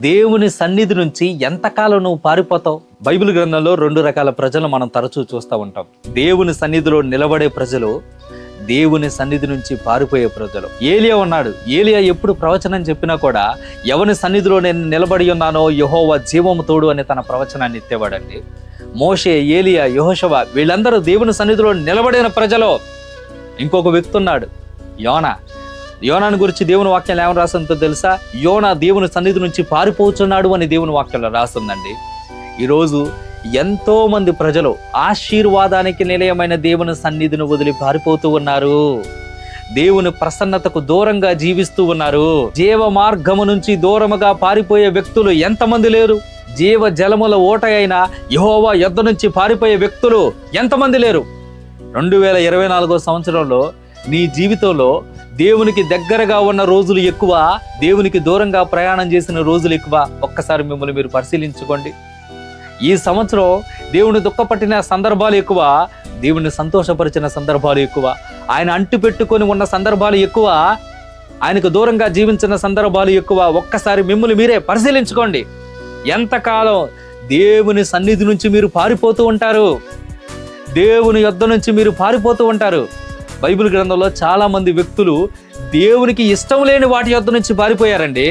దేవుని సన్నిధి నుంచి ఎంతకాలం నువ్వు పారిపోతావు? బైబిల్ గ్రంథంలో 2 రకాల ప్రజలు మనం తరచూ చూస్తూ ఉంటాం. దేవుని సన్నిధిలో నిలబడే ప్రజలు, దేవుని సన్నిధి నుంచి పారిపోయే ప్రజలు. ఏలియా ఉన్నాడు. ఏలియా ఎప్పుడు ప్రవచనం చెప్పినా కూడా ఎవని సన్నిధిలో నేను నిలబడి ఉన్నానో యెహోవా జీవము తోడు అని తన ప్రవచనాన్ని ఎత్తేవాడండి. మోషే, ఏలియా, యెహోషువ వీళ్ళందరూ దేవుని సన్నిధిలో నిలబడిన ప్రజలు. ఇంకొక వ్యక్తి ఉన్నాడు, యోనా. యోనాను గురించి దేవుని వాక్యాలు ఏమని రాస్తుందో తెలుసా? యోనా దేవుని సన్నిధి నుంచి పారిపోతున్నాడు అని దేవుని వాక్యంలో రాస్తుందండి. ఈరోజు ఎంతో మంది ప్రజలు ఆశీర్వాదానికి నిలయమైన దేవుని సన్నిధిని వదిలి పారిపోతూ ఉన్నారు. దేవుని ప్రసన్నతకు దూరంగా జీవిస్తూ ఉన్నారు. జీవ మార్గము నుంచి దూరముగా పారిపోయే వ్యక్తులు ఎంతమంది లేరు? జీవ జలముల ఓట అయిన యెహోవా యొద్ద నుంచి పారిపోయే వ్యక్తులు ఎంతమంది లేరు? 2024 సంవత్సరంలో నీ జీవితంలో దేవునికి దగ్గరగా ఉన్న రోజులు ఎక్కువ, దేవునికి దూరంగా ప్రయాణం చేసిన రోజులు ఎక్కువ. ఒక్కసారి మిమ్మల్ని మీరు పరిశీలించుకోండి. ఈ సంవత్సరం దేవుని దుఃఖపట్టిన సందర్భాలు ఎక్కువ, దేవుని సంతోషపరిచిన సందర్భాలు ఎక్కువ. ఆయన అంటు పెట్టుకొని ఉన్న సందర్భాలు ఎక్కువ, ఆయనకు దూరంగా జీవించిన సందర్భాలు ఎక్కువ. ఒక్కసారి మిమ్మల్ని మీరే పరిశీలించుకోండి. ఎంతకాలం దేవుని సన్నిధి నుంచి మీరు పారిపోతూ ఉంటారు? దేవుని యొద్ద నుంచి మీరు పారిపోతూ ఉంటారు. బైబిల్ గ్రంథంలో చాలా మంది వ్యక్తులు దేవునికి ఇష్టం లేని వాటి యొద్ద నుంచి పారిపోయారండి.